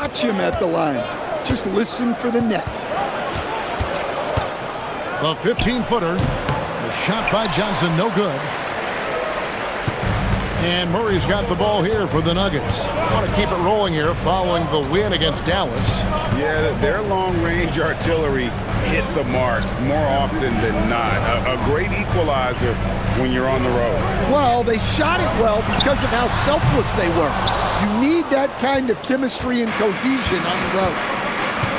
Watch him at the line. Just listen for the net. The 15-footer. The shot by Johnson, no good. And Murray's got the ball here for the Nuggets. Want to keep it rolling here following the win against Dallas. Yeah, their long-range artillery hit the mark more often than not. A great equalizer when you're on the road. Well, they shot it well because of how selfless they were. You need that kind of chemistry and cohesion on the road.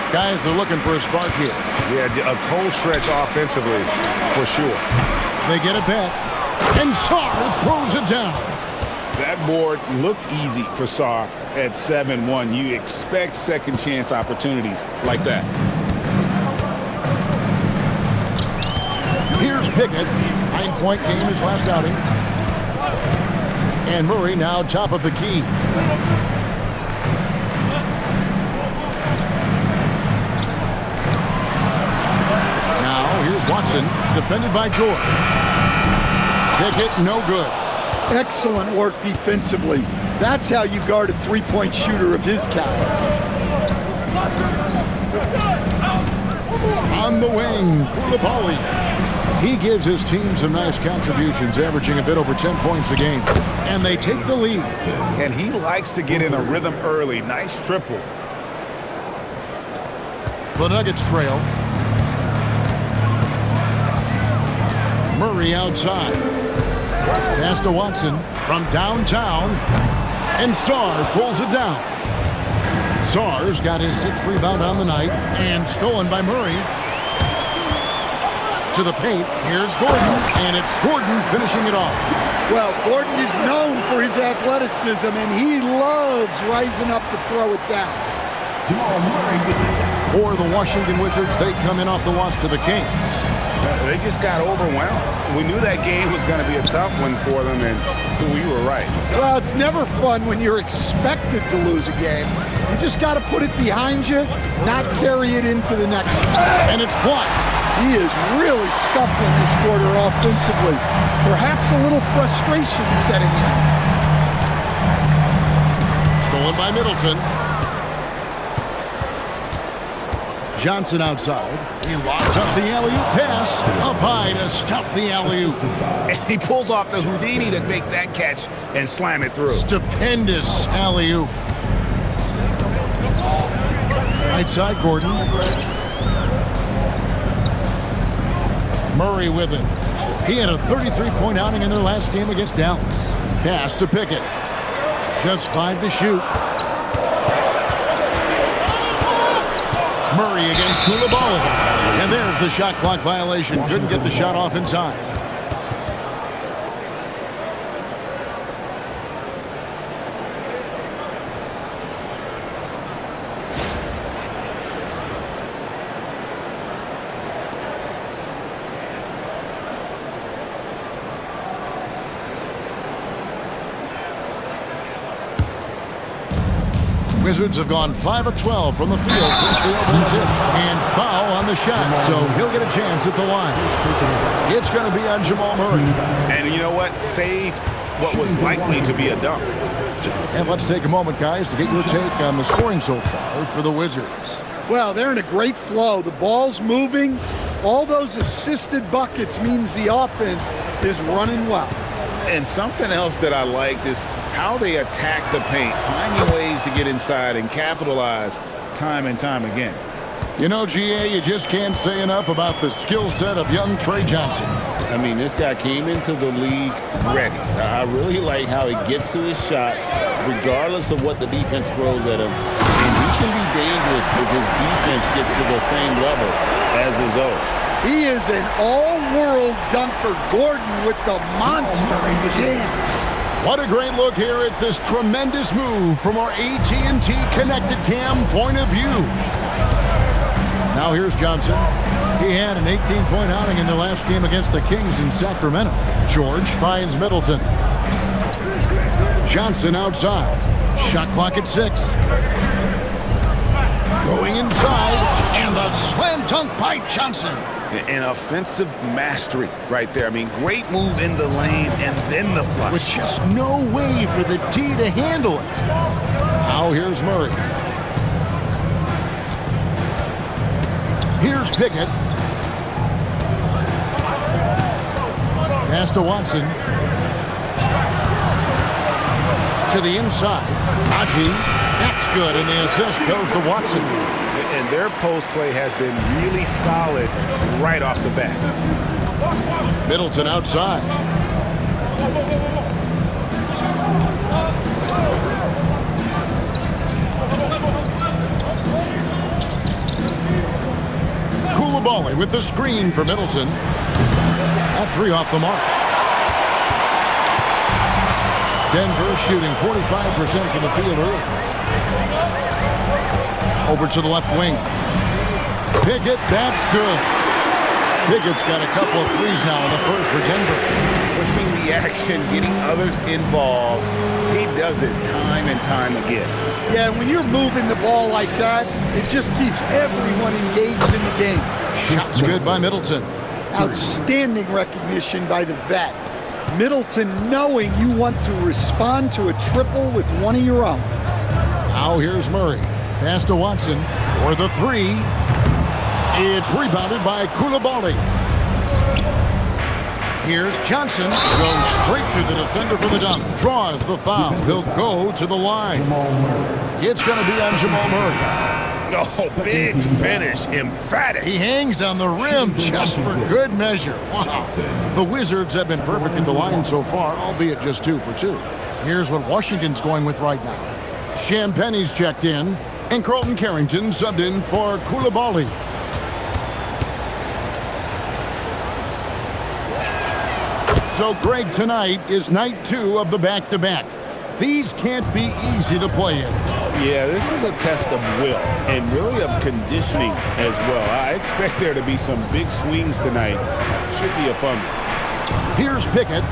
Guys are looking for a spark here. Yeah, a cold stretch offensively, for sure. They get it back. And Sarr throws it down. That board looked easy for Sarr at 7-1. You expect second chance opportunities like that. Here's Pickett. 9-point game his last outing. And Murray now top of the key. Now here's Watson, defended by George. Pickett, no good. Excellent work defensively. That's how you guard a three-point shooter of his caliber. On the wing, Koulibaly. He gives his team some nice contributions, averaging a bit over 10 points a game. And they take the lead. And he likes to get in a rhythm early. Nice triple. The Nuggets trail. Murray outside. Pass to Watson from downtown. And Sarr pulls it down. Sarr's got his 6th rebound on the night. And stolen by Murray. To the paint. Here's Gordon. And it's Gordon finishing it off. Well, Gordon is known for his athleticism, and he loves rising up to throw it down. For the Washington Wizards, they come in off the loss to the Kings. They just got overwhelmed. We knew that game was going to be a tough one for them, and we were right. Well, it's never fun when you're expected to lose a game. You just got to put it behind you, not carry it into the next one. And it's blocked. He is really scuffling this quarter offensively. Perhaps a little frustration setting in. Stolen by Middleton. Johnson outside. He locks up the alley-oop pass. Up high to stuff the alley-oop. And he pulls off the Houdini to make that catch and slam it through. Stupendous alley-oop. Right side, Gordon. Murray with it. He had a 33-point outing in their last game against Dallas. Pass to Pickett. Just 5 to shoot. Murray against Koulibaly. And there's the shot clock violation. Couldn't get the shot off in time. Wizards have gone 5 of 12 from the field since the opening tip. And foul on the shot, so he'll get a chance at the line. It's going to be on Jamal Murray. And you know what? Saved what was likely to be a dunk. And let's take a moment, guys, to get your take on the scoring so far for the Wizards. Well, they're in a great flow. The ball's moving. All those assisted buckets means the offense is running well. And something else that I liked is how they attack the paint, finding ways to get inside and capitalize time and time again. You know, GA, you just can't say enough about the skill set of young Trey Johnson. I mean, this guy came into the league ready. I really like how he gets to his shot, regardless of what the defense throws at him. And he can be dangerous if his defense gets to the same level as his own. He is an all-world dunker. Gordon with the monster jam. What a great look here at this tremendous move from our AT&T Connected Cam point of view. Now here's Johnson. He had an 18-point outing in their last game against the Kings in Sacramento. George finds Middleton. Johnson outside. Shot clock at 6. Going inside, and the slam dunk by Johnson. An offensive mastery right there. I mean, great move in the lane and then the flush. With just no way for the D to handle it. Now here's Murray. Here's Pickett. Pass to Watson. To the inside. Najee. That's good, and the assist goes to Watson. And their post play has been really solid right off the bat. Middleton outside. Koulibaly with the screen for Middleton. That three off the mark. Denver shooting 45% from the field early. Over to the left wing. Pickett, that's good. Pickett's got a couple of threes now in the first for Denver. Pushing the action, getting others involved. He does it time and time again. Yeah, when you're moving the ball like that, it just keeps everyone engaged in the game. Shots good by Middleton. Outstanding recognition by the vet. Middleton knowing you want to respond to a triple with one of your own. Now here's Murray. Pass to Watson for the three. It's rebounded by Koulibaly. Here's Johnson. Goes straight through the defender for the dunk. Draws the foul. He'll go to the line. It's going to be on Jamal Murray. Oh, big finish. Emphatic. He hangs on the rim just for good measure. Wow. The Wizards have been perfect at the line so far, albeit just 2 for 2. Here's what Washington's going with right now. Champagne's checked in, and Carlton Carrington subbed in for Koulibaly. So, Greg, tonight is night 2 of the back-to-back. These can't be easy to play in. Yeah, this is a test of will and really of conditioning as well. I expect there to be some big swings tonight. Should be a fun one. Here's Pickett.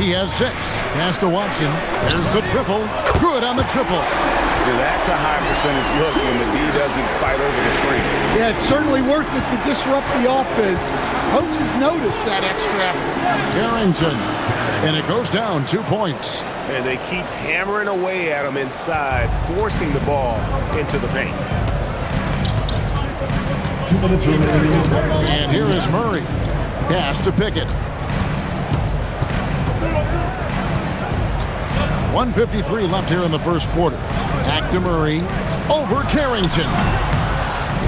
He has 6. Pass to Watson. There's the triple. Good on the triple. Yeah, that's a high percentage look when the D doesn't fight over the screen. Yeah, it's certainly worth it to disrupt the offense. Coaches notice that extra effort. Carrington. And it goes down 2 points. And they keep hammering away at him inside, forcing the ball into the paint. 2 minutes remaining. And here is Murray. Pass to Pickett. 1:53 left here in the first quarter. Back to Murray. Over Carrington.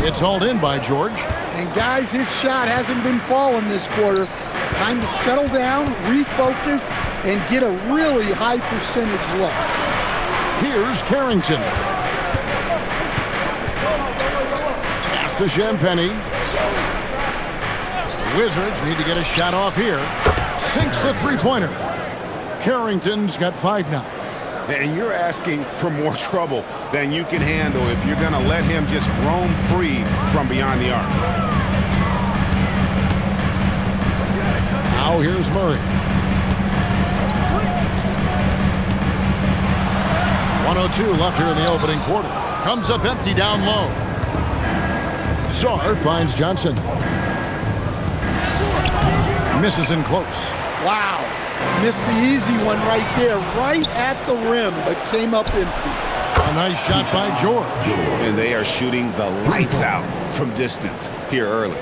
It's hauled in by George. And guys, his shot hasn't been falling this quarter. Time to settle down, refocus, and get a really high percentage look. Here's Carrington. Pass to Champagnie. The Wizards need to get a shot off here. Sinks the three-pointer. Carrington's got 5 now. And you're asking for more trouble than you can handle if you're going to let him just roam free from beyond the arc. Now here's Murray. 1:02 left here in the opening quarter. Comes up empty down low. Czar finds Johnson. Misses in close. Wow. Missed the easy one right there, right at the rim, but came up empty. A nice shot by George. And they are shooting the lights out from distance here early.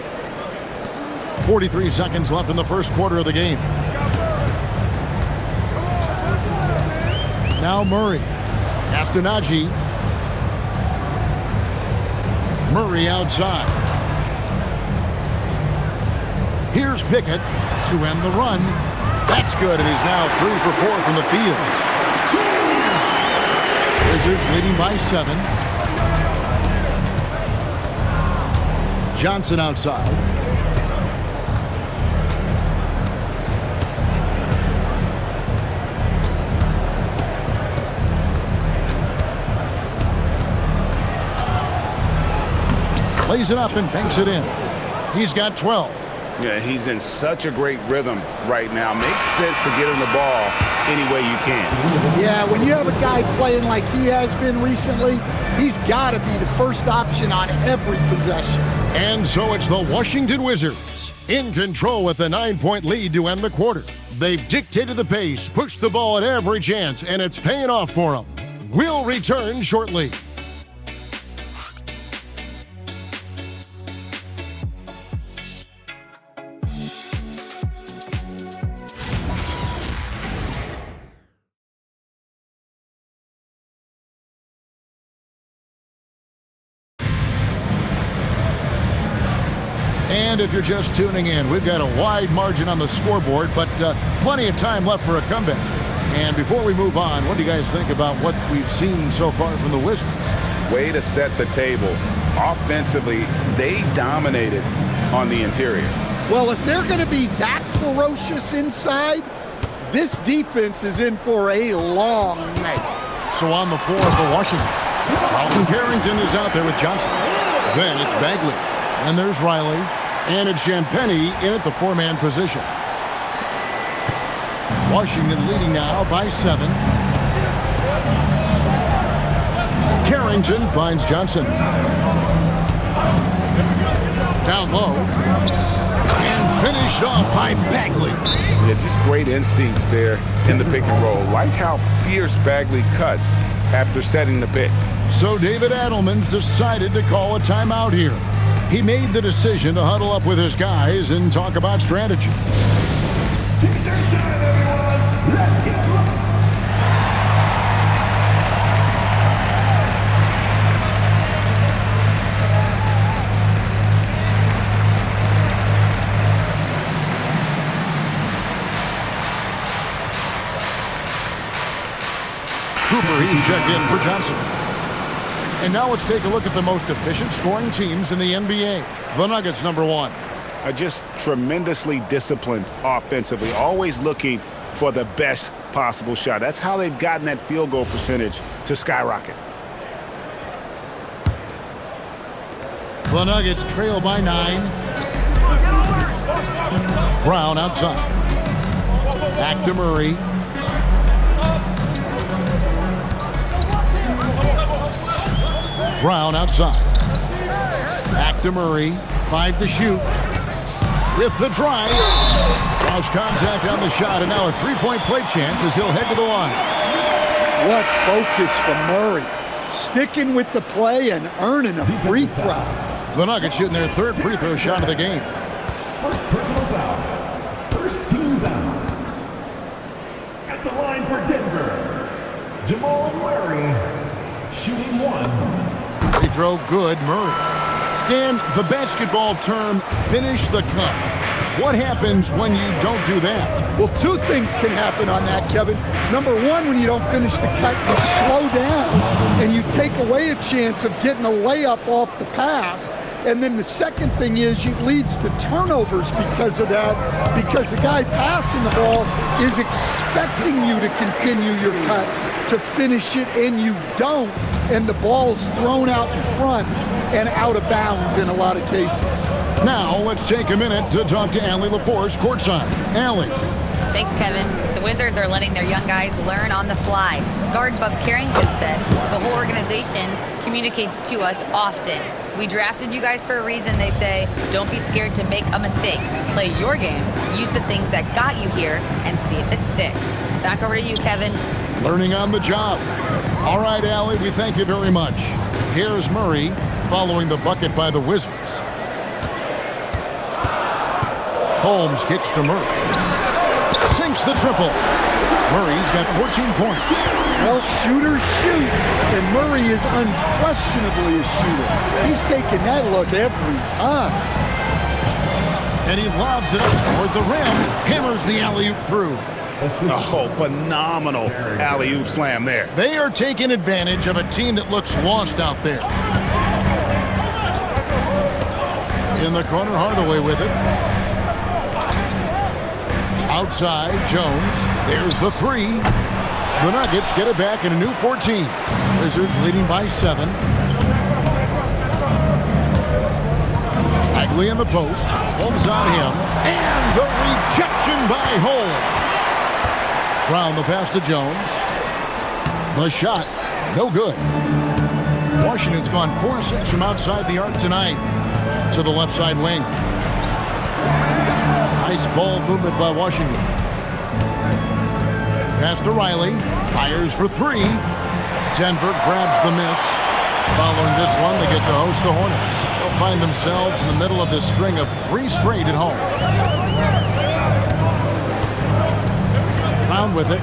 43 seconds left in the first quarter of the game. Now Murray. Pass to Najee. Murray outside. Here's Pickett to end the run. That's good, and he's now 3 for 4 from the field. Wizards leading by 7. Johnson outside. Lays it up and banks it in. He's got 12. Yeah, he's in such a great rhythm right now. Makes sense to get him the ball any way you can. Yeah, when you have a guy playing like he has been recently, he's got to be the first option on every possession. And so it's the Washington Wizards in control with a 9-point lead to end the quarter. They've dictated the pace, pushed the ball at every chance, and it's paying off for them. We'll return shortly. And if you're just tuning in, we've got a wide margin on the scoreboard, but plenty of time left for a comeback. And before we move on, what do you guys think about what we've seen so far from the Wizards? Way to set the table. Offensively, they dominated on the interior. Well, if they're going to be that ferocious inside, this defense is in for a long night. So on the floor for Washington, Carlton Carrington is out there with Johnson. Then it's Bagley. And there's Riley. And it's Champagnie in at the four-man position. Washington leading now by 7. Carrington finds Johnson. Down low. And finished off by Bagley. Yeah, just great instincts there in the pick and roll. Like how fierce Bagley cuts after setting the pick. So David Adelman's decided to call a timeout here. He made the decision to huddle up with his guys and talk about strategy. Cooper, he's checked in for Johnson. And now let's take a look at the most efficient scoring teams in the NBA. The Nuggets, number 1. Are just tremendously disciplined offensively, always looking for the best possible shot. That's how they've gotten that field goal percentage to skyrocket. The Nuggets trail by 9. Brown outside. Back to Murray. Brown outside. Back to Murray. 5 to shoot. With the drive. Draws contact on the shot, and now a three-point play chance as he'll head to the line. What focus from Murray. Sticking with the play and earning a free throw. The Nuggets shooting their 3rd free throw shot of the game. First personal foul. First team foul. At the line for Denver, Jamal Murray, shooting 1. Free throw good, Murray. Stan, the basketball term, finish the cut. What happens when you don't do that? Well, 2 things can happen on that, Kevin. Number 1, when you don't finish the cut, you slow down and you take away a chance of getting a layup off the pass. And then the second thing is it leads to turnovers because of that, because the guy passing the ball is expecting you to continue your cut, to finish it, and you don't, and the ball's thrown out in front and out of bounds in a lot of cases. Now, let's take a minute to talk to Allie LaForce courtside. Allie. Thanks, Kevin. The Wizards are letting their young guys learn on the fly. Guard Bub Carrington said, the whole organization communicates to us often. We drafted you guys for a reason, they say. Don't be scared to make a mistake. Play your game. Use the things that got you here and see if it sticks. Back over to you, Kevin. Learning on the job. All right, Allie, we thank you very much. Here's Murray following the bucket by the Wizards. Holmes kicks to Murray. Sinks the triple. Murray's got 14 points. Well, shooters shoot, and Murray is unquestionably a shooter. He's taking that look every time. And he lobs it up toward the rim. Hammers the alley-oop through. Oh, phenomenal alley-oop slam there. They are taking advantage of a team that looks lost out there. In the corner, Hardaway with it. Outside, Jones. There's the 3. The Nuggets get it back in a new 14. Wizards leading by 7. Bagley in the post. Holmes on him. And the rejection by Holmes. Brown the pass to Jones. The shot, no good. Washington's gone 4-6 from outside the arc tonight to the left side wing. Nice ball movement by Washington. Pass to Riley. Fires for 3. Denver grabs the miss. Following this one, they get to host the Hornets. They'll find themselves in the middle of this string of 3 straight at home. Brown with it.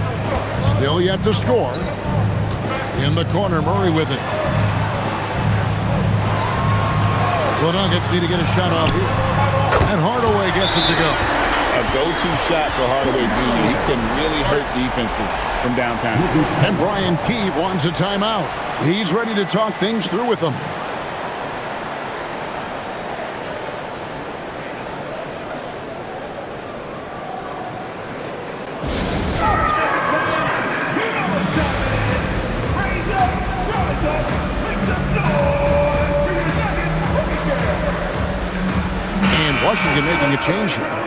Still yet to score. In the corner, Murray with it. The Nuggets need to get a shot off here. And Hardaway gets it to go. A go-to shot for Hardaway Jr. He can really hurt defenses from downtown. And Brian Keefe wants a timeout. He's ready to talk things through with them. And Washington making a change here.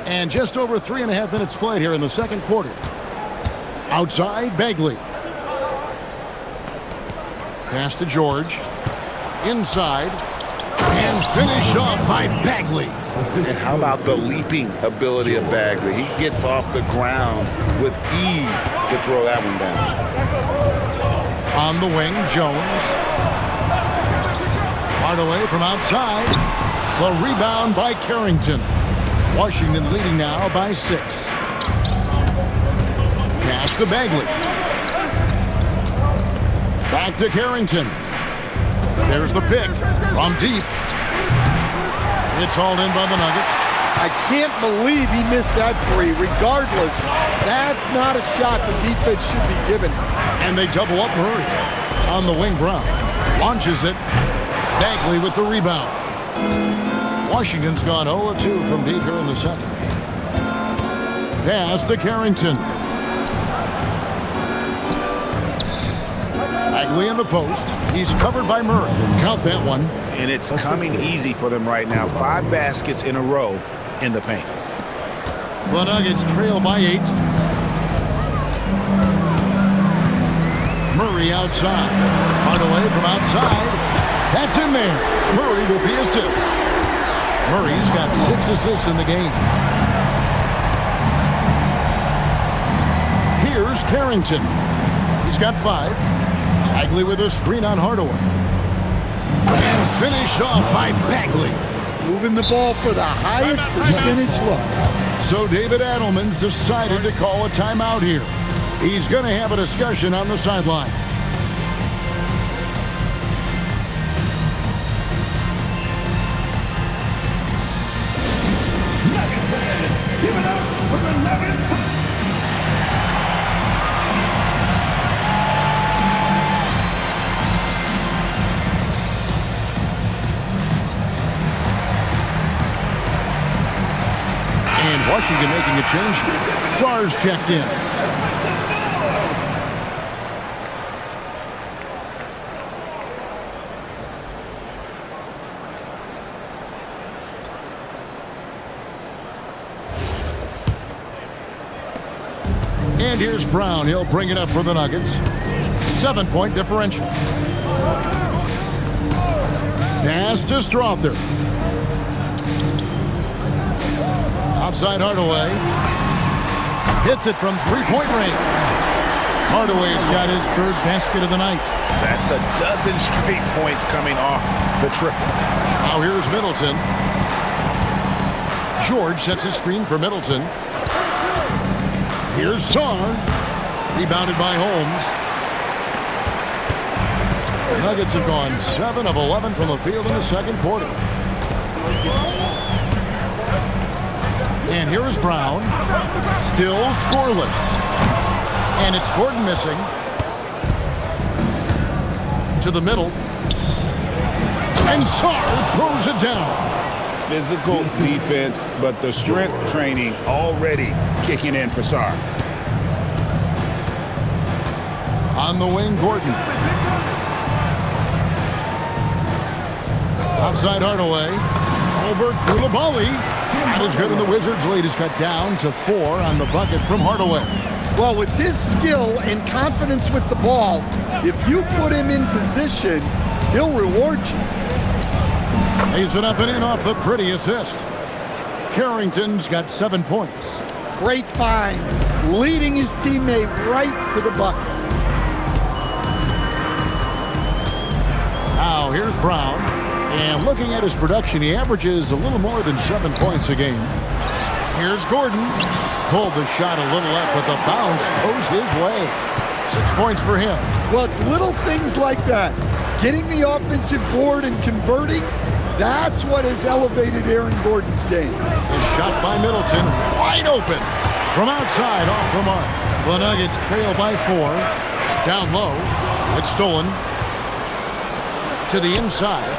And just over 3.5 minutes played here in the second quarter. Outside, Bagley. Pass to George. Inside. And finished off by Bagley. And how about the leaping ability of Bagley? He gets off the ground with ease to throw that one down. On the wing, Jones. Hardaway from outside. The rebound by Carrington. Washington leading now by 6. Pass to Bagley. Back to Carrington. There's the pick from deep. It's hauled in by the Nuggets. I can't believe he missed that three. Regardless, that's not a shot the defense should be giving him. And they double up Murray. On the wing, Brown launches it. Bagley with the rebound. Washington's gone 0-2 from deep here in the second. Pass to Carrington. Bagley in the post. He's covered by Murray. Count that one. And it's coming easy for them right now. 5 baskets in a row in the paint. The Nuggets trail by 8. Murray outside. Hardaway from outside. That's in there. Murray with the assist. Murray's got 6 assists in the game. Here's Carrington. He's got 5. Bagley with a screen on Hardaway. And finished off by Bagley. Moving the ball for the highest percentage look. So David Adelman's decided to call a timeout here. He's going to have a discussion on the sideline. Give it up for the Nuggets. And Washington making a change. Sarge checked in. And here's Brown. He'll bring it up for the Nuggets. 7-point differential. Pass to Strother. Outside Hardaway. Hits it from 3-point range. Hardaway's got his 3rd basket of the night. That's a dozen straight points coming off the triple. Now here's Middleton. George sets a screen for Middleton. Here's Sarr. Rebounded by Holmes. The Nuggets have gone 7 of 11 from the field in the second quarter. And here is Brown. Still scoreless. And it's Gordon missing. To the middle. And Sarr throws it down. Physical defense, but the strength training already kicking in for Sarr. On the wing, Gordon. Outside Hardaway. Over Coulibaly. That is good, and the Wizards' lead is cut down to 4 on the bucket from Hardaway. Well, with his skill and confidence with the ball, if you put him in position, he'll reward you. Lays it up and in off the pretty assist. Carrington's got 7 points. Great find, leading his teammate right to the bucket. Now here's Brown. And looking at his production, he averages a little more than 7 points a game. Here's Gordon. Pulled the shot a little up, but the bounce goes his way. 6 points for him. Well, it's little things like that. Getting the offensive board and converting, that's what has elevated Aaron Gordon's game. The shot by Middleton, wide open. From outside, off the mark. The Nuggets trail by 4. Down low. It's stolen. To the inside.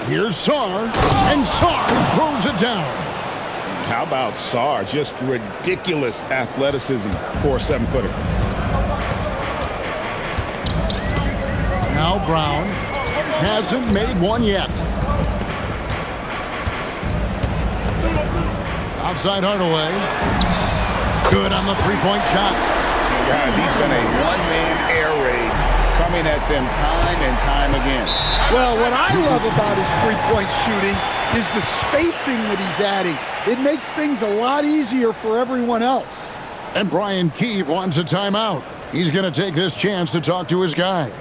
Here's Sarr, and Sarr throws it down. How about Sarr? Just ridiculous athleticism for a 7-footer. Now Brown hasn't made one yet. Outside Hardaway. Good on the three-point shot. Guys, he's been a one-man air raid coming at them time and time again. Well, what I love about his three-point shooting is the spacing that he's adding. It makes things a lot easier for everyone else. And Brian Keefe wants a timeout. He's going to take this chance to talk to his guys.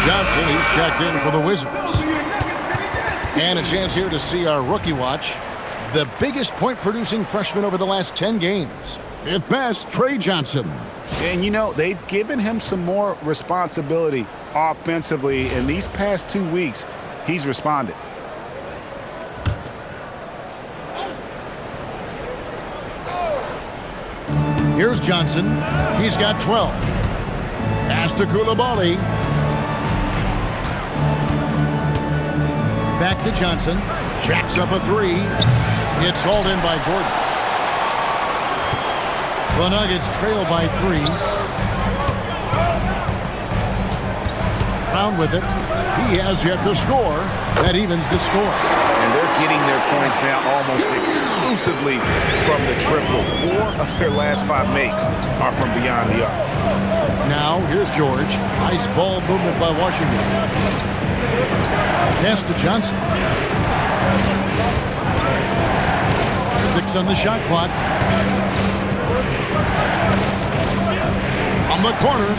Johnson, he's checked in for the Wizards. And a chance here to see our rookie watch. The biggest point-producing freshman over the last 10 games. If best, Trey Johnson. And, you know, they've given him some more responsibility offensively. In these past 2 weeks, he's responded. Here's Johnson. He's got 12. Pass to Coulibaly. Back to Johnson. Jacks up a 3. It's hauled in by Gordon. The Nuggets trail by 3. Brown with it. He has yet to score. That evens the score. And they're getting their points now almost exclusively from the triple. 4 of their last 5 makes are from beyond the arc. Now, here's George. Nice ball movement by Washington. Pass to Johnson. 6 on the shot clock. On the corner.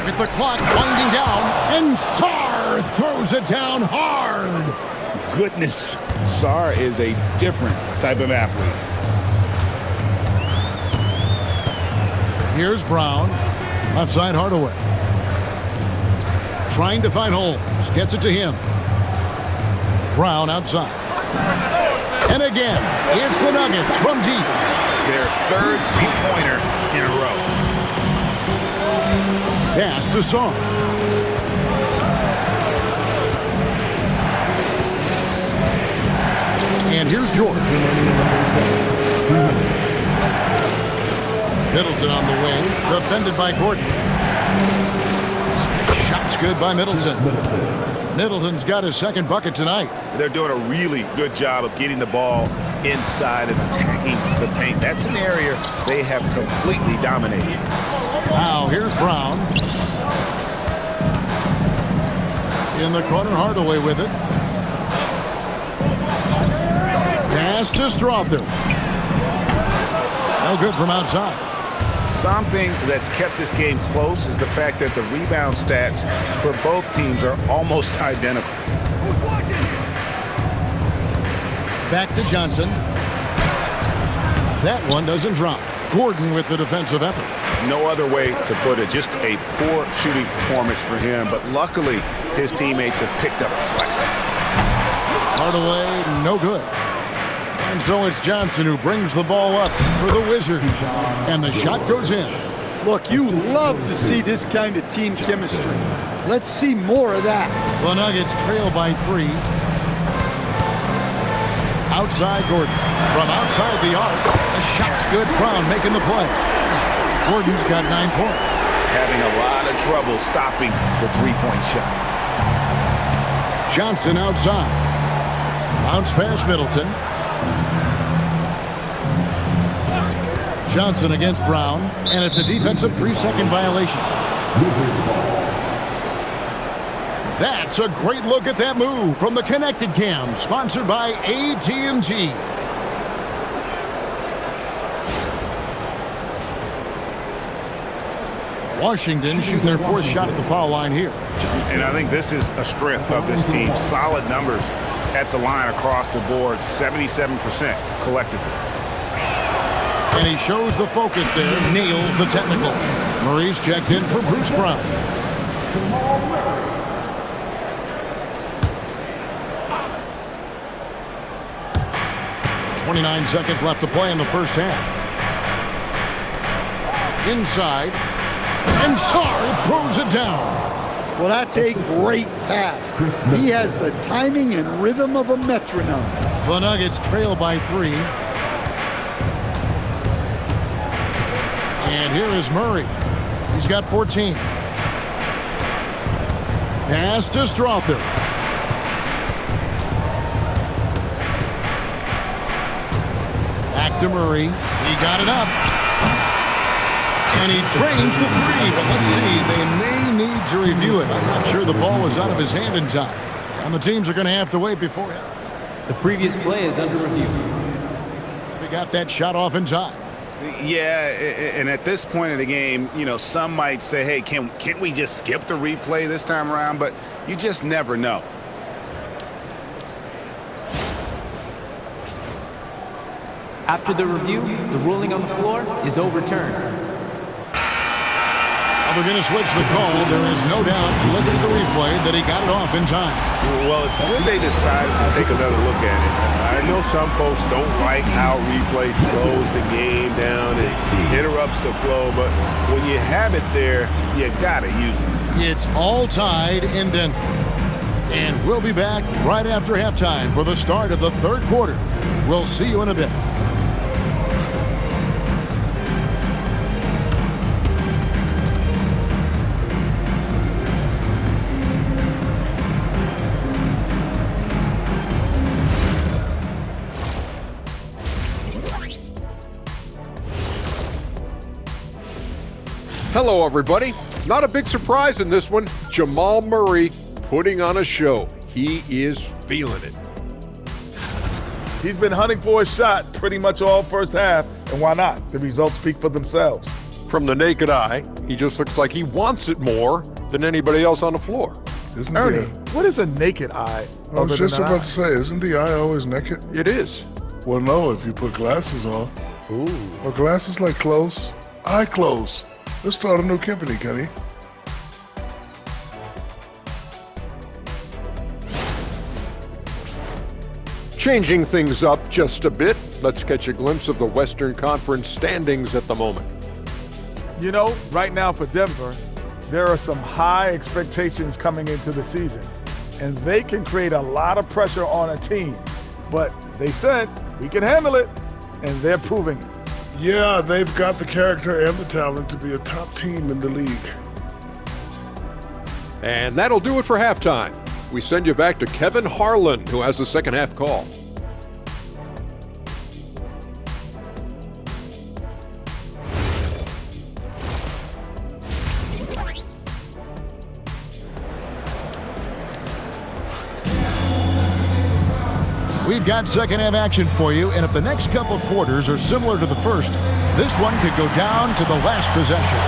With the clock winding down. And Sarr throws it down hard. Goodness, Sarr is a different type of athlete. Here's Brown. Left side Hardaway. Trying to find Holmes. Gets it to him. Brown outside. And again, it's the Nuggets from deep. Their 3rd three-pointer in a row. Pass to Sarr. And here's George. Middleton on the wing. Defended by Gordon. Shot's good by Middleton. Middleton's got his 2nd bucket tonight. They're doing a really good job of getting the ball inside and attacking the paint. That's an area they have completely dominated. Now here's Brown. In the corner, Hardaway with it. Pass to Strawther. No good from outside. Something that's kept this game close is the fact that the rebound stats for both teams are almost identical. Back to Johnson. That one doesn't drop. Gordon with the defensive effort. No other way to put it. Just a poor shooting performance for him, but luckily his teammates have picked up the slack. Hardaway, no good. And so it's Johnson who brings the ball up for the Wizards. And the shot goes in. Look, you love to see this kind of team chemistry. Let's see more of that. The Nuggets trail by 3. Outside Gordon. From outside the arc. The shot's good. Brown making the play. Gordon's got 9 points. Having a lot of trouble stopping the three-point shot. Johnson outside. Bounce pass Middleton. Johnson against Brown, and it's a defensive 3-second violation. That's a great look at that move from the Connected Cam, sponsored by AT&T. Washington shooting their fourth shot at the foul line here. And I think this is a strength of this team. Solid numbers at the line across the board, 77% collectively. And he shows the focus there, nails the technical. Murray's checked in for Bruce Brown. 29 seconds left to play in the first half. Inside. And Sarr throws it down. Well, that's a great pass. He has the timing and rhythm of a metronome. The Nuggets trail by 3. And here is Murray. He's got 14. Pass to Strother. Back to Murray. He got it up. And he trains the 3. But let's see, they may need to review it. I'm not sure the ball was out of his hand in time. And the teams are going to have to wait before him. The previous play is under review. They got that shot off in time. Yeah, and at this point of the game, you know, some might say, hey, can't we just skip the replay this time around? But you just never know. After the review, the ruling on the floor is overturned. They're going to switch the call. There is no doubt, looking at the replay, that he got it off in time. Well, it's when they decided to take another look at it. I know some folks don't like how replay slows the game down and interrupts the flow, but when you have it there, you got to use it. It's all tied in Denver. And we'll be back right after halftime for the start of the third quarter. We'll see you in a bit. Hello, everybody. Not a big surprise in this one. Jamal Murray putting on a show. He is feeling it. He's been hunting for a shot pretty much all first half, and why not? The results speak for themselves. From the naked eye, he just looks like he wants it more than anybody else on the floor. Isn't Ernie, what is a naked eye? I was just about to say, isn't the eye always naked? It is. Well, no, if you put glasses on. Ooh. Well, glasses like clothes. Eye clothes. Let's start a new company, Kenny. Changing things up just a bit, let's catch a glimpse of the Western Conference standings at the moment. You know, right now for Denver, there are some high expectations coming into the season, and they can create a lot of pressure on a team. But they said, we can handle it, and they're proving it. Yeah, they've got the character and the talent to be a top team in the league. And that'll do it for halftime. We send you back to Kevin Harlan, who has the second half call. We've got second half action for you, and if the next couple quarters are similar to the first, this one could go down to the last possession.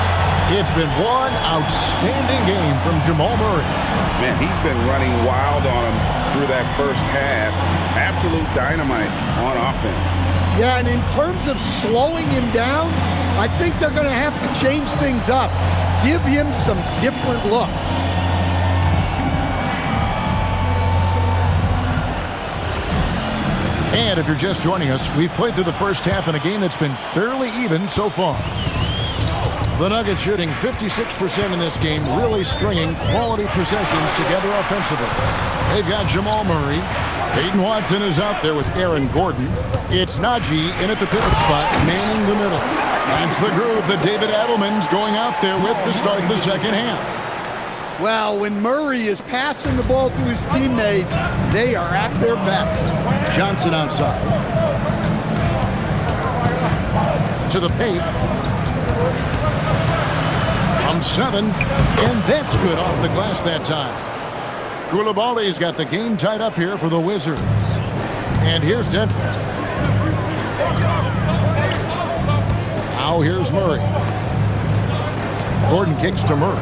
It's been one outstanding game from Jamal Murray. Man, he's been running wild on him through that first half. Absolute dynamite on offense. Yeah, and in terms of slowing him down, I think they're going to have to change things up. Give him some different looks. And if you're just joining us, we've played through the first half in a game that's been fairly even so far. The Nuggets shooting 56% in this game, really stringing quality possessions together offensively. They've got Jamal Murray. Peyton Watson is out there with Aaron Gordon. It's Najee in at the pivot spot, manning the middle. That's the groove that David Adelman's going out there with to start the second half. Well, when Murray is passing the ball to his teammates, they are at their best. Johnson outside. To the paint. From 7, and that's good off the glass that time. Koulibaly's got the game tied up here for the Wizards. And here's Denver. Now here's Murray. Gordon kicks to Murray.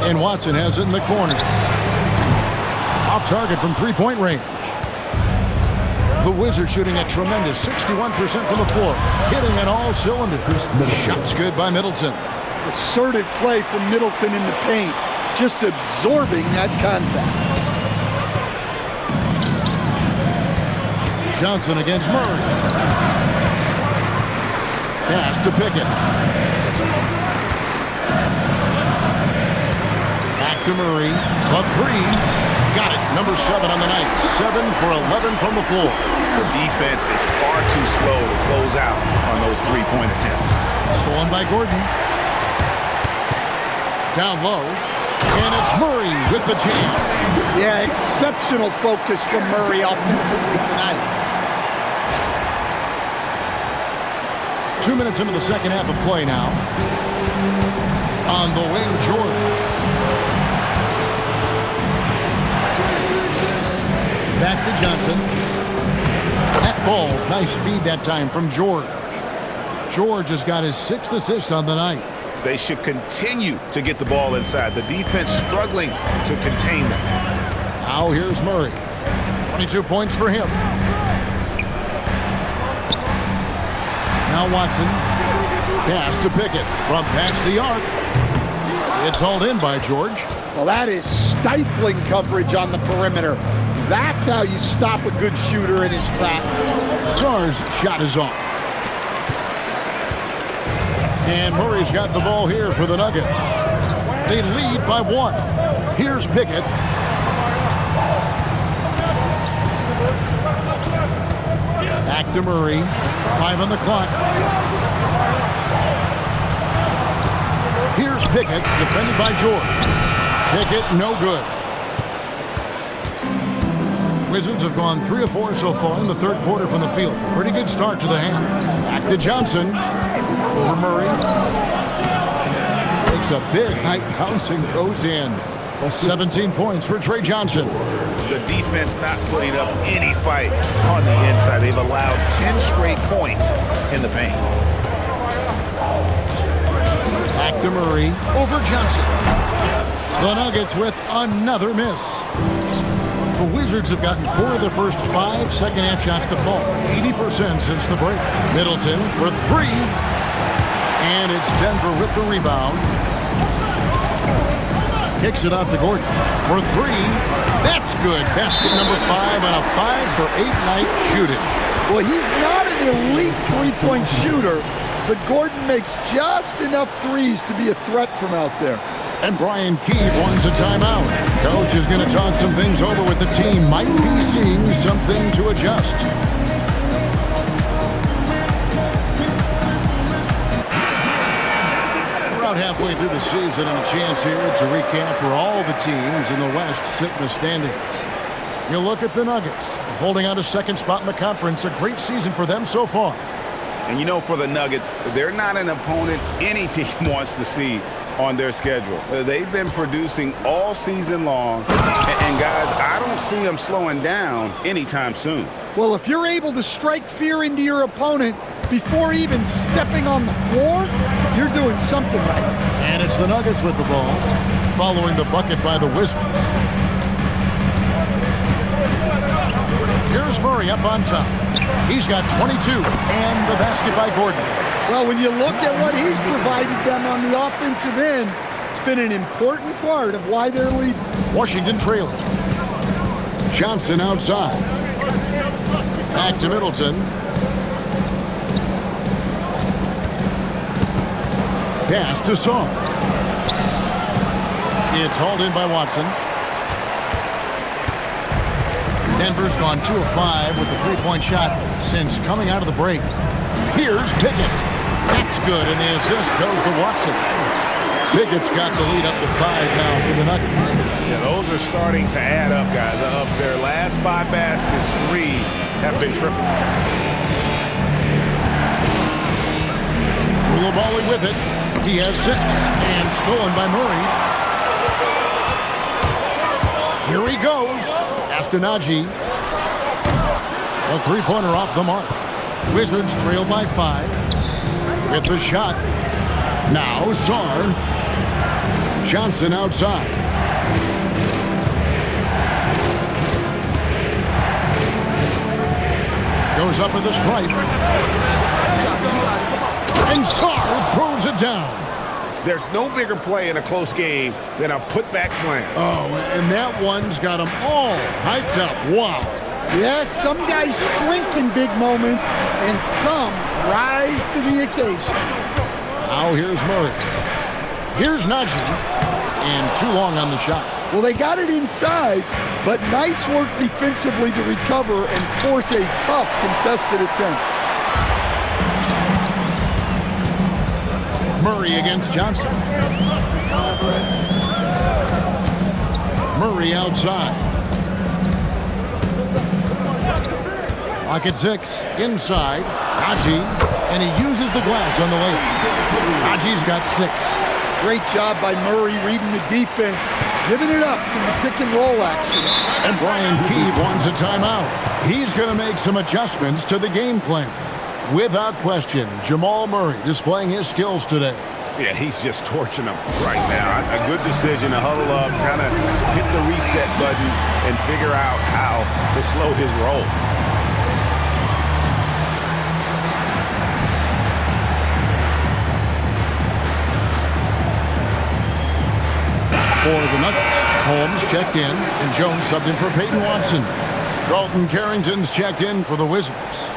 And Watson has it in the corner. Off target from three-point range. The Wizards shooting a tremendous 61% from the floor. Hitting on all cylinders. Shots good by Middleton. Assertive play from Middleton in the paint. Just absorbing that contact. Johnson against Murray. Pass to Pickett. Back to Murray. The three. Got it. Number 7 on the night. 7 for 11 from the floor. The defense is far too slow to close out on those three-point attempts. Stolen by Gordon. Down low. And it's Murray with the jam. Yeah, exceptional focus from Murray offensively tonight. 2 minutes into the second half of play now. On the wing, George. Back to Johnson. That ball's nice feed that time from George. George has got his 6th assist on the night. They should continue to get the ball inside. The defense struggling to contain them. Now here's Murray. 22 points for him. Now Watson. Pass to Pickett from past the arc. It's hauled in by George. Well, that is stifling coverage on the perimeter. That's how you stop a good shooter in his tracks. Sarr's shot is off. And Murray's got the ball here for the Nuggets. They lead by 1. Here's Pickett. Back to Murray. 5 on the clock. Here's Pickett, defended by George. Pickett, no good. Wizards have gone 3 of 4 so far in the third quarter from the field. Pretty good start to the half. Back to Johnson. Over Murray. Takes a big high bouncing goes in. 17 points for Trey Johnson. The defense not putting up any fight on the inside. They've allowed 10 straight points in the paint. Back to Murray. Over Johnson. The Nuggets with another miss. The Wizards have gotten 4 of their first 5 second-half shots to fall. 80% since the break. Middleton for 3. And it's Denver with the rebound. Kicks it out to Gordon for 3. That's good. Basket number 5 on a 5-for-8 night shooting. Well, he's not an elite three-point shooter, but Gordon makes just enough threes to be a threat from out there. And Brian Keefe wants a timeout. Coach is going to talk some things over with the team. Might be seeing something to adjust. We're about halfway through the season and a chance here to recap where all the teams in the West sit in the standings. You look at the Nuggets, holding out a second spot in the conference. A great season for them so far. And you know, for the Nuggets, they're not an opponent any team wants to see on their schedule. They've been producing all season long, and guys, I don't see them slowing down anytime soon. Well, if you're able to strike fear into your opponent before even stepping on the floor, you're doing something right. And it's the Nuggets with the ball, following the bucket by the Wizards. Here's Murray up on top. He's got 22, and the basket by Gordon. Well, when you look at what he's provided them on the offensive end, it's been an important part of why they're leading. Washington trailing. Johnson outside. Back to Middleton. Pass to Sarr. It's hauled in by Watson. Denver's gone 2 of 5 with the three-point shot since coming out of the break. Here's Pickett. That's good, and the assist goes to Watson. Pickett's got the lead up to 5 now for the Nuggets. Yeah, those are starting to add up, guys. Of their last 5 baskets, 3 have been triple. Koulibaly with it. He has 6, and stolen by Murray. Here he goes. Astonagi. A three-pointer off the mark. Wizards trail by 5. With the shot. Now Sarr. Johnson outside. Goes up with the stripe. And Sarr throws it down. There's no bigger play in a close game than a putback slam. Oh, and that one's got them all hyped up. Wow. Yes, some guys shrink in big moments, and some rise to the occasion. Now here's Murray. Here's Najee. And too long on the shot. Well, they got it inside, but nice work defensively to recover and force a tough contested attempt. Murray against Johnson. Murray outside. Clock at 6. Inside. Najee. And he uses the glass on the layup. Najee's got 6. Great job by Murray reading the defense, giving it up in the pick and roll action. And Brian Keefe wants a timeout. He's going to make some adjustments to the game plan. Without question, Jamal Murray displaying his skills today. Yeah, he's just torching them right now. A good decision to huddle up, kind of hit the reset button, and figure out how to slow his roll. For the Nuggets, Holmes checked in, and Jones subbed in for Peyton Watson. Dalton Carrington's checked in for the Wizards.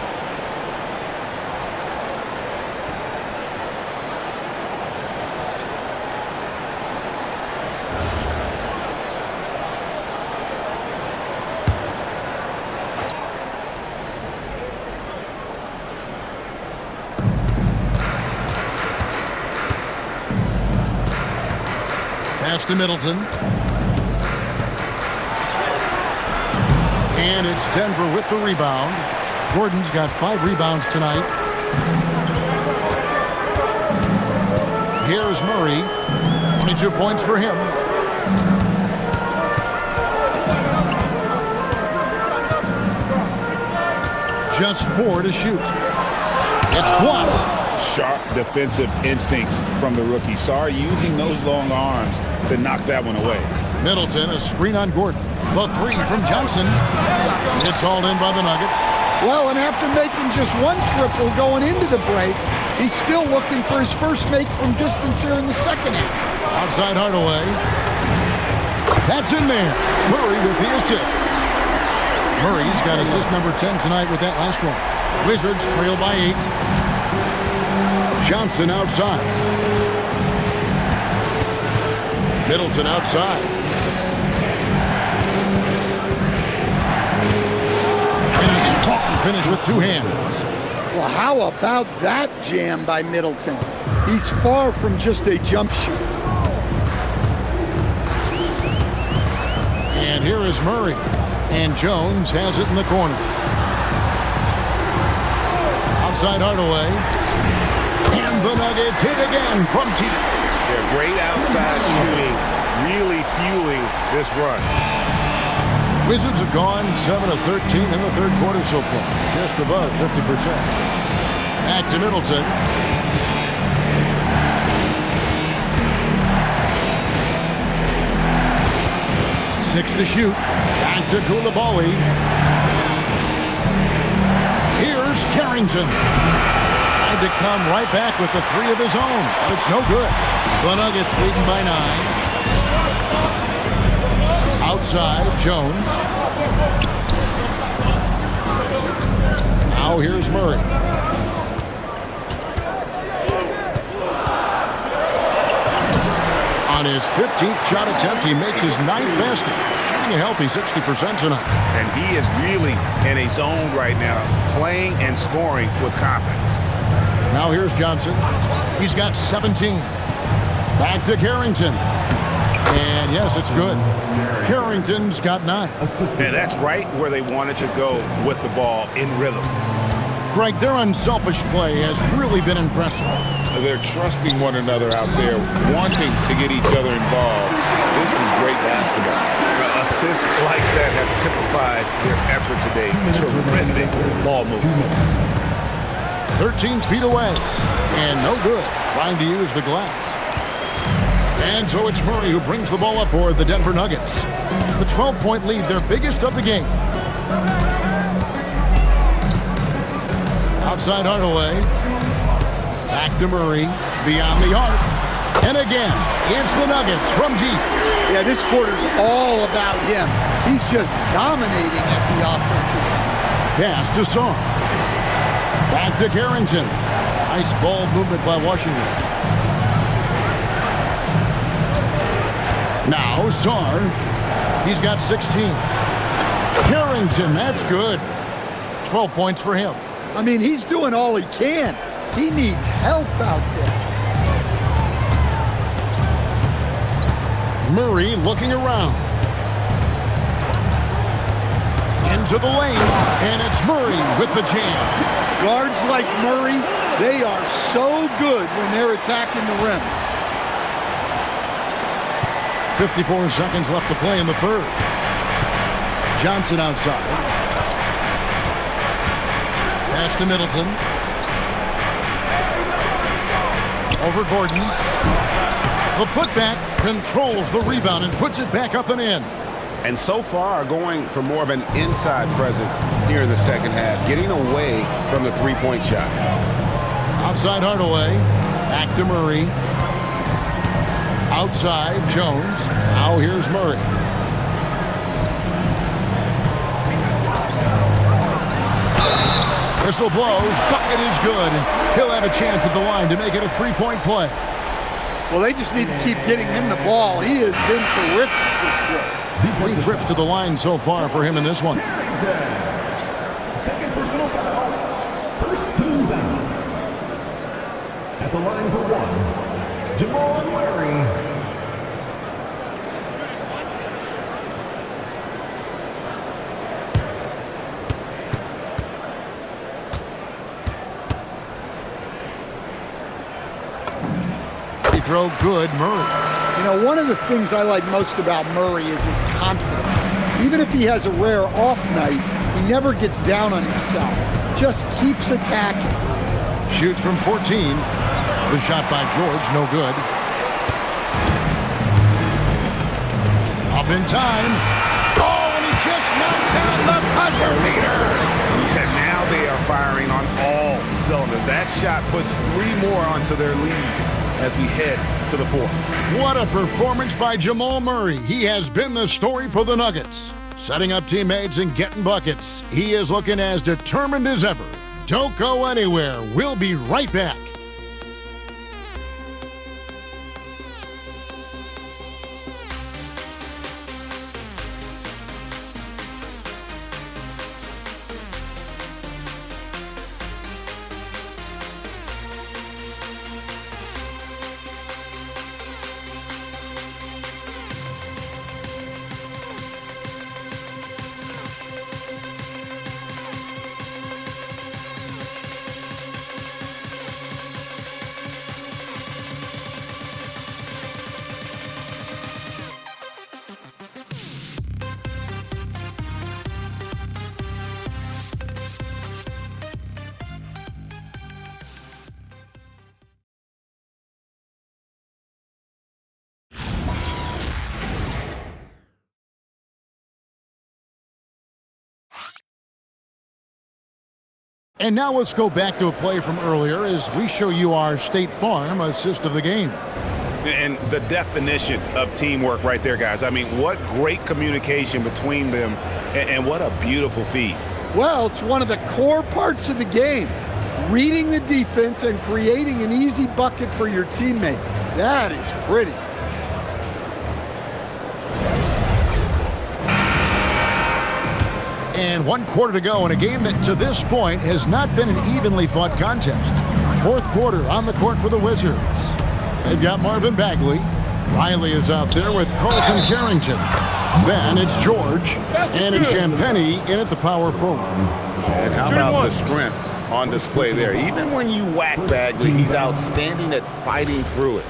Pass to Middleton. And it's Denver with the rebound. Gordon's got 5 rebounds tonight. Here's Murray. 22 points for him. Just 4 to shoot. It's blocked. Sharp defensive instincts from the rookie. Sarr using those long arms to knock that one away. Middleton, a screen on Gordon. The 3 from Johnson. It's hauled in by the Nuggets. Well, and after making just 1 triple going into the break, he's still looking for his first make from distance here in the second half. Outside Hardaway. That's in there. Murray with the assist. Murray's got assist number 10 tonight with that last one. Wizards trail by 8. Johnson outside. Middleton outside. And a strong finish with 2 hands. Well, how about that jam by Middleton? He's far from just a jump shooter. And here is Murray. And Jones has it in the corner. Outside Hardaway. And the Nuggets hit again from deep. They're great outside shooting, really fueling this run. Wizards have gone 7 of 13 in the third quarter so far, just above 50%. Back to Middleton. Six to shoot. Back to Koulibaly. Here's Carrington. To come right back with the 3 of his own. But it's no good. The Nuggets leading by 9. Outside, Jones. Now here's Murray. On his 15th shot attempt, he makes his 9th basket. Shooting a healthy 60% tonight. And he is really in a zone right now, playing and scoring with confidence. Now here's Johnson. He's got 17. Back to Carrington. And yes, it's good. Carrington's got 9. And that's right where they wanted to go with the ball in rhythm. Greg, their unselfish play has really been impressive. They're trusting one another out there, wanting to get each other involved. This is great basketball. Assists like that have typified their effort today. Terrific ball movement. 13 feet away. And no good. Trying to use the glass. And so it's Murray who brings the ball up for the Denver Nuggets. The 12-point lead, their biggest of the game. Outside Hardaway. Back to Murray. Beyond the arc. And again, it's the Nuggets from deep. Yeah, this quarter's all about him. He's just dominating at the offensive end. Pass to Sarr. Back to Carrington. Nice ball movement by Washington. Now Sarr. He's got 16. Carrington, that's good. 12 points for him. I mean, he's doing all he can. He needs help out there. Murray looking around. Into the lane, and it's Murray with the jam. Guards like Murray, they are so good when they're attacking the rim. 54 seconds left to play in the third. Johnson outside. Pass to Middleton. Over Gordon. The putback controls the rebound and puts it back up and in. And so far going for more of an inside presence here in the second half, getting away from the three-point shot. Outside Hardaway. Back to Murray. Outside Jones. Now here's Murray. Whistle blows. Bucket is good. And he'll have a chance at the line to make it a three-point play. Well, they just need to keep getting him the ball. He has been terrific this quarter. 3 trips to the line so far for him in this one. Second personal foul. First team foul. At the line for one, Jamal Murray. Throw good, Murray. You know, one of the things I like most about Murray is his confidence. Even if he has a rare off night, he never gets down on himself. Just keeps attacking. Shoots from 14. The shot by George, no good. Up in time. Oh, and he just knocked down the buzzer beater. And now they are firing on all cylinders. That shot puts 3 more onto their lead as we head to the fourth. What a performance by Jamal Murray. He has been the story for the Nuggets. Setting up teammates and getting buckets. He is looking as determined as ever. Don't go anywhere. We'll be right back. And now let's go back to a play from earlier as we show you our State Farm assist of the game. And the definition of teamwork right there, guys. I mean, what great communication between them, and what a beautiful feed. Well, it's one of the core parts of the game. Reading the defense and creating an easy bucket for your teammate. That is pretty. And 1 quarter to go in a game that to this point has not been an evenly fought contest. Fourth quarter on the court for the Wizards. They've got Marvin Bagley. Riley is out there with Carlton Carrington. Then it's George. And it's Champagnie in at the power forward. And how about the strength on display there. Even when you whack Bagley, he's outstanding at fighting through it.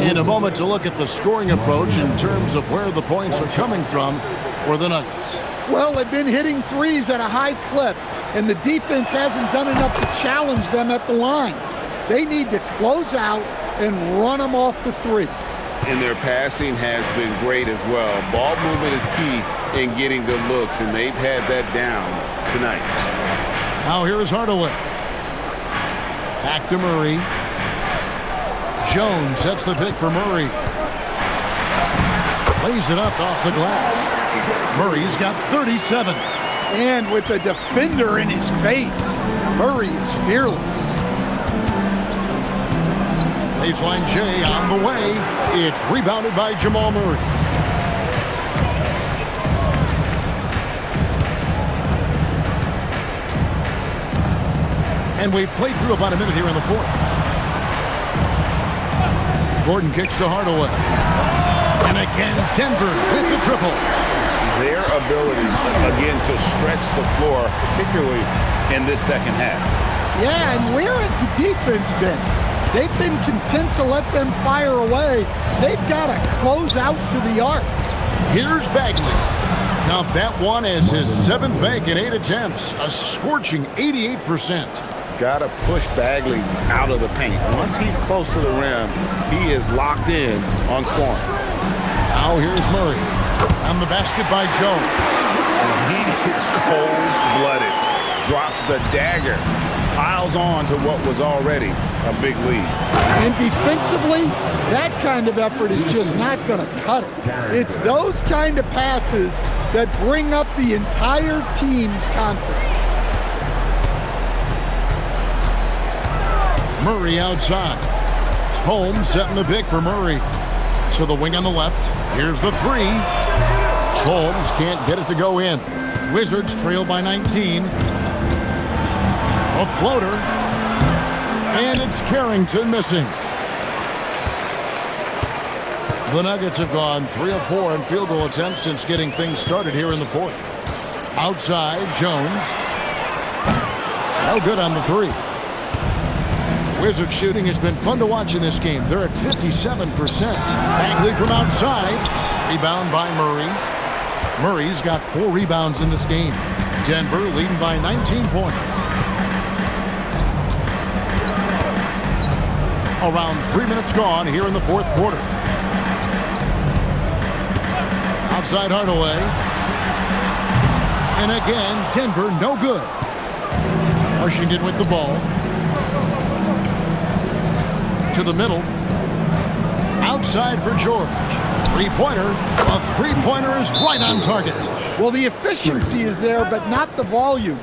In a moment to look at the scoring approach in terms of where the points are coming from for the Nuggets. Well, they've been hitting threes at a high clip, and the defense hasn't done enough to challenge them at the line. They need to close out and run them off the three. And their passing has been great as well. Ball movement is key in getting good looks, and they've had that down tonight. Now here is Hardaway. Back to Murray. Jones sets the pick for Murray. Lays it up off the glass. Murray's got 37. And with a defender in his face, Murray is fearless. Baseline J on the way. It's rebounded by Jamal Murray. And we've played through about a minute here in the fourth. Gordon kicks to Hardaway. And again, Denver with the triple. Their ability, again, to stretch the floor, particularly in this second half. Yeah, and where has the defense been? They've been content to let them fire away. They've got to close out to the arc. Here's Bagley. Count that one as his 7th make in 8 attempts. A scorching 88%. Got to push Bagley out of the paint. Once he's close to the rim, he is locked in on scoring. Now here's Murray. On the basket by Jones. And he is cold-blooded. Drops the dagger. Piles on to what was already a big lead. And defensively, that kind of effort is just not going to cut it. It's those kind of passes that bring up the entire team's confidence. Murray outside. Holmes setting the pick for Murray. To the wing on the left. Here's the three. Holmes can't get it to go in. Wizards trail by 19. A floater. And it's Carrington missing. The Nuggets have gone 3 of 4 in field goal attempts since getting things started here in the fourth. Outside, Jones. No good on the three. Wizards shooting has been fun to watch in this game. They're at 57%. Bagley from outside. Rebound by Murray. Murray's got 4 rebounds in this game. Denver leading by 19 points. Around 3 minutes gone here in the fourth quarter. Outside Hardaway. And again, Denver no good. Washington with the ball. To the middle. Outside for George. Three-pointer. A three-pointer is right on target. Well, the efficiency is there, but not the volume.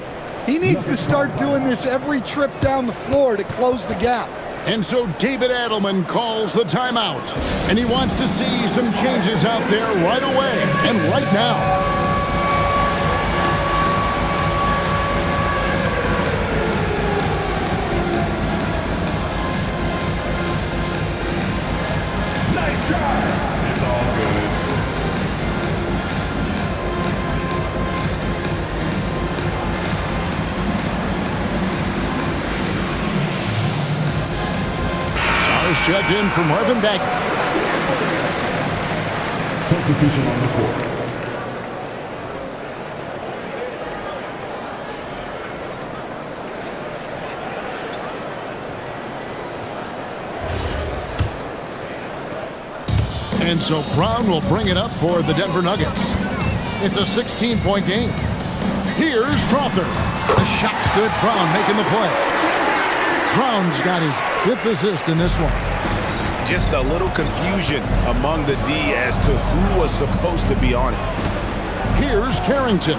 He needs to start doing this every trip down the floor to close the gap. And so David Adelman calls the timeout. And he wants to see some changes out there right away and right now. Checked in for Marvin Bagley. Substitution on the court. And so Brown will bring it up for the Denver Nuggets. It's a 16-point game. Here's Strawther. The shot's good. Brown making the play. Brown's got his 5th assist in this one. Just a little confusion among the D as to who was supposed to be on it. Here's Carrington.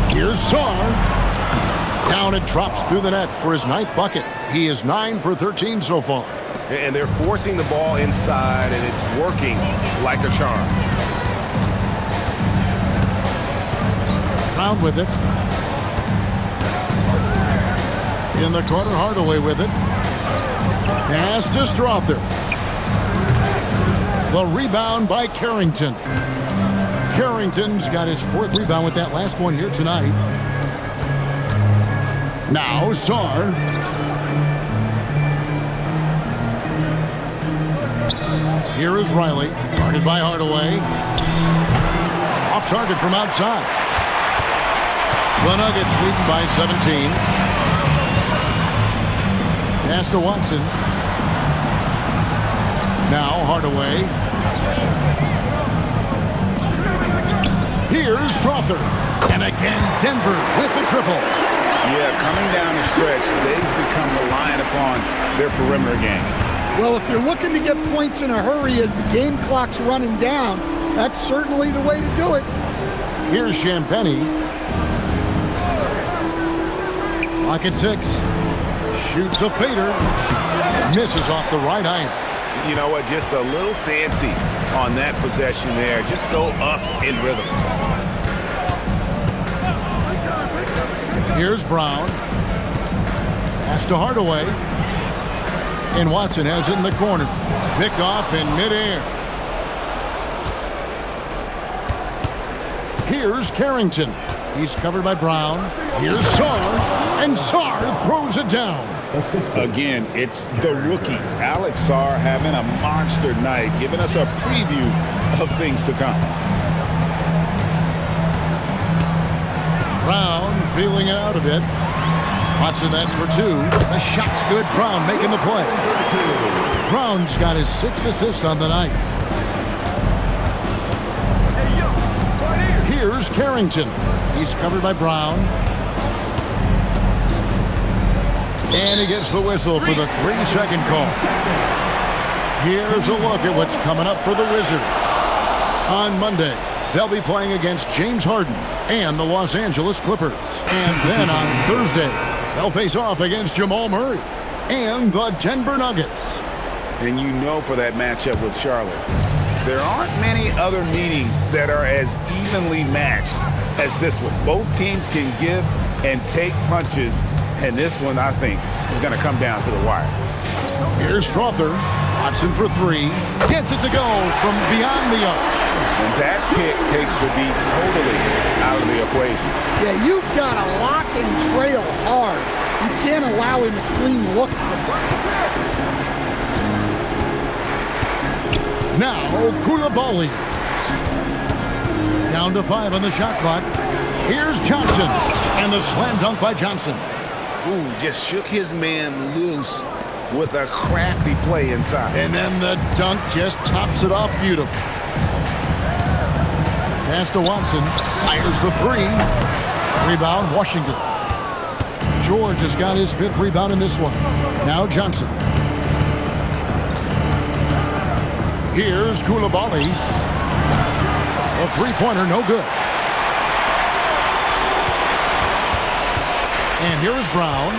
Here's Sarr. Down it drops through the net for his 9th bucket. He is 9 for 13 so far. And they're forcing the ball inside, and it's working like a charm. Brown with it. In the corner, Hardaway with it. Pass to Strawther. The rebound by Carrington. Carrington's got his 4th rebound with that last one here tonight. Now Sarr. Here is Riley, guarded by Hardaway. Off target from outside. The Nuggets lead by 17. Pass to Watson. Now Hardaway. Here's Strawther. And again, Denver with the triple. Yeah, coming down the stretch, they've become reliant upon their perimeter game. Well, if you're looking to get points in a hurry as the game clock's running down, that's certainly the way to do it. Here's Champagnie. Clock at 6. Shoots a fader. Misses off the right iron. You know what? Just a little fancy on that possession there. Just go up in rhythm. Here's Brown. Pass to Hardaway. And Watson has it in the corner. Pick off in midair. Here's Carrington. He's covered by Brown. Here's Sarr. And Sarr throws it down. Again, it's the rookie, Alex Sarr, having a monster night, giving us a preview of things to come. Brown feeling it out a bit. Watson, that's for 2. The shot's good. Brown making the play. Brown's got his 6th assist on the night. Here's Carrington. He's covered by Brown. And he gets the whistle for the 3-second call. Here's a look at what's coming up for the Wizards. On Monday, they'll be playing against James Harden and the Los Angeles Clippers. And then on Thursday, they'll face off against Jamal Murray and the Denver Nuggets. And you know for that matchup with Charlotte, there aren't many other meetings that are as evenly matched as this one. Both teams can give and take punches. And this one, I think, is going to come down to the wire. Here's Strawther. Watson for 3. Gets it to go from beyond the arc. And that pick takes the beat totally out of the equation. Yeah, you've got to lock and trail hard. You can't allow him a clean look. Now, Koulibaly. Down to 5 on the shot clock. Here's Johnson. And the slam dunk by Johnson. Ooh, just shook his man loose with a crafty play inside. And then the dunk just tops it off beautifully. Pass to Watson. Fires the 3. Rebound, Washington. George has got his 5th rebound in this one. Now Johnson. Here's Koulibaly. A 3-pointer, no good. And here's Brown.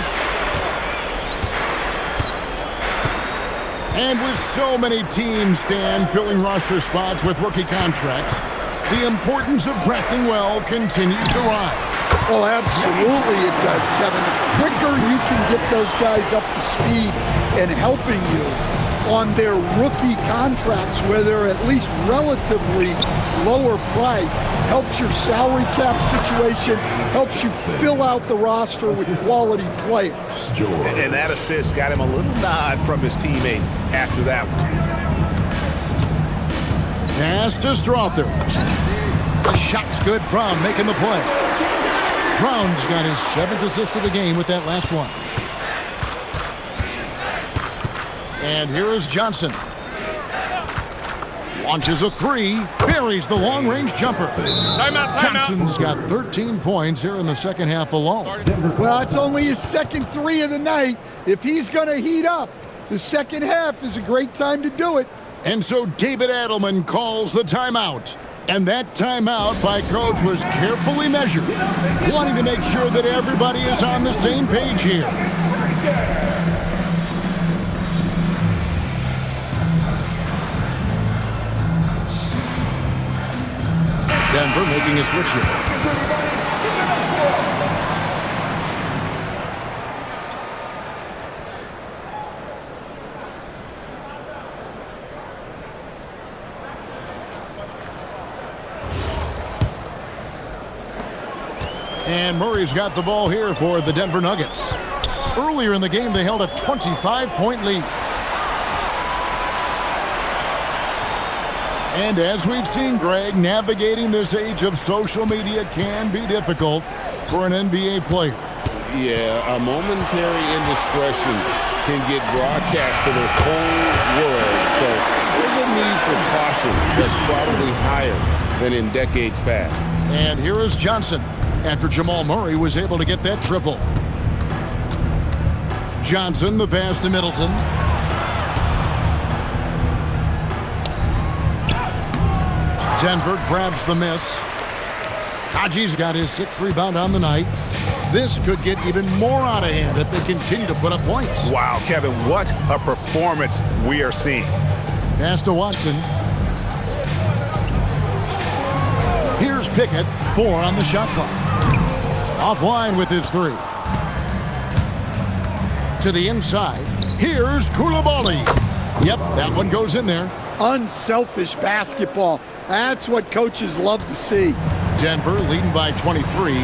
And with so many teams, Stan, filling roster spots with rookie contracts, the importance of drafting well continues to rise. Oh, absolutely it does, Kevin. The quicker you can get those guys up to speed and helping you on their rookie contracts where they're at least relatively lower priced, helps your salary cap situation, helps you fill out the roster with quality players. And that assist got him a little nod from his teammate after that one. Pass to Strawther. The shot's good. Brown making the play. Brown's got his 7th assist of the game with that last one. And here is Johnson. Launches a 3. Buries the long-range jumper. Timeout. Johnson's got 13 points here in the second half alone. Well, it's only his 2nd 3 of the night. If he's going to heat up, the second half is a great time to do it. And so David Adelman calls the timeout. And that timeout by Coach was carefully measured, wanting to make sure that everybody is on the same page here. Denver making a switch here. And Murray's got the ball here for the Denver Nuggets. Earlier in the game, they held a 25-point lead. And as we've seen, Greg, navigating this age of social media can be difficult for an NBA player. Yeah, a momentary indiscretion can get broadcast to the whole world. So there's a need for caution that's probably higher than in decades past. And here is Johnson after Jamal Murray was able to get that triple. Johnson, the pass to Middleton. Denver grabs the miss. Haji's got his 6th rebound on the night. This could get even more out of hand if they continue to put up points. Wow, Kevin, what a performance we are seeing. Pass to Watson. Here's Pickett, 4 on the shot clock. Offline with his 3. To the inside. Here's Koulibaly. Yep, that one goes in there. Unselfish basketball. That's what coaches love to see. Denver leading by 23.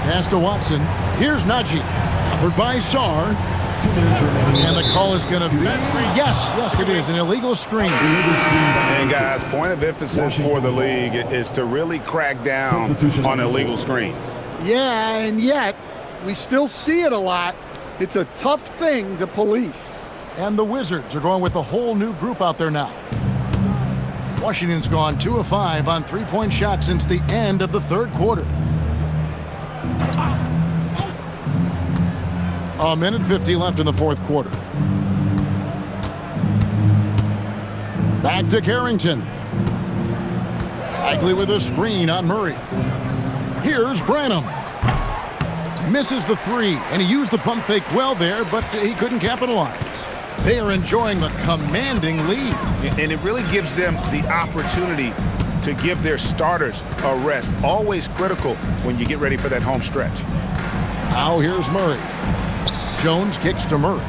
Pass to Watson. Here's Najee. Covered by Sarr. And the call is going to be, yes, it is, an illegal screen. And guys, point of emphasis for the league is to really crack down on illegal screens. Yeah, and yet we still see it a lot. It's a tough thing to police. And the Wizards are going with a whole new group out there now. Washington's gone 2 of 5 on 3-point shots since the end of the 3rd quarter. A minute 50 left in the 4th quarter. Back to Carrington. Bagley with a screen on Murray. Here's Branham. Misses the 3, and he used the pump fake well there, but he couldn't capitalize. They are enjoying a commanding lead. And it really gives them the opportunity to give their starters a rest. Always critical when you get ready for that home stretch. Now here's Murray. Jones kicks to Murray.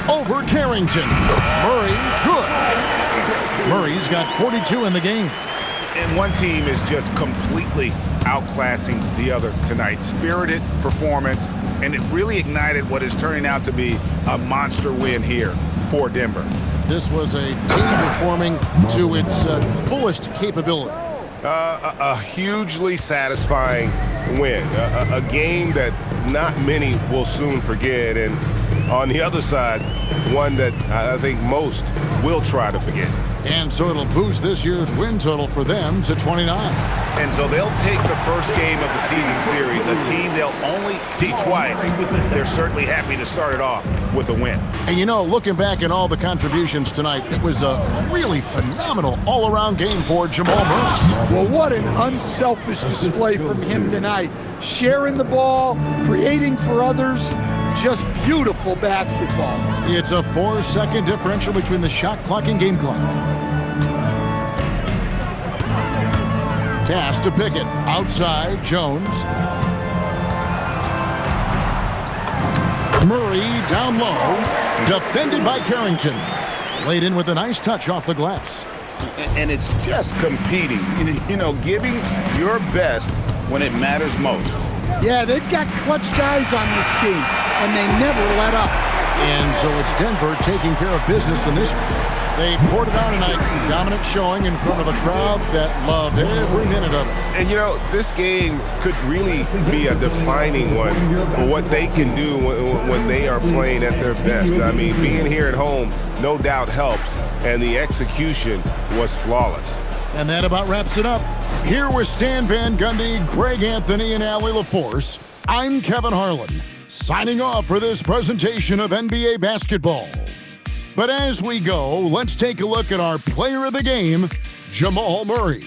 Over Carrington. Murray, good. Murray's got 42 in the game. And one team is just completely outclassing the other tonight. Spirited performance, and it really ignited what is turning out to be a monster win here for Denver. This was a team performing to its fullest capability. A hugely satisfying win. A game that not many will soon forget. And on the other side, one that I think most will try to forget. And so it'll boost this year's win total for them to 29. And so they'll take the first game of the season series, a team they'll only see twice. They're certainly happy to start it off with a win. And you know, looking back at all the contributions tonight, it was a really phenomenal all-around game for Jamal Murray. Well, what an unselfish display from him tonight. Sharing the ball, creating for others, just beautiful basketball. It's a 4-second differential between the shot clock and game clock. Pass to Pickett. Outside, Jones. Murray down low. Defended by Carrington. Laid in with a nice touch off the glass. And it's just competing. You know, giving your best when it matters most. Yeah, they've got clutch guys on this team, and they never let up. And so it's Denver taking care of business in this one. They poured it out tonight, dominant showing in front of a crowd that loved every minute of it. And you know, this game could really be a defining one for what they can do when they are playing at their best. I mean, being here at home no doubt helps, and the execution was flawless. And that about wraps it up. Here with Stan Van Gundy, Greg Anthony, and Allie LaForce, I'm Kevin Harlan, signing off for this presentation of NBA basketball. But as we go, let's take a look at our player of the game, Jamal Murray.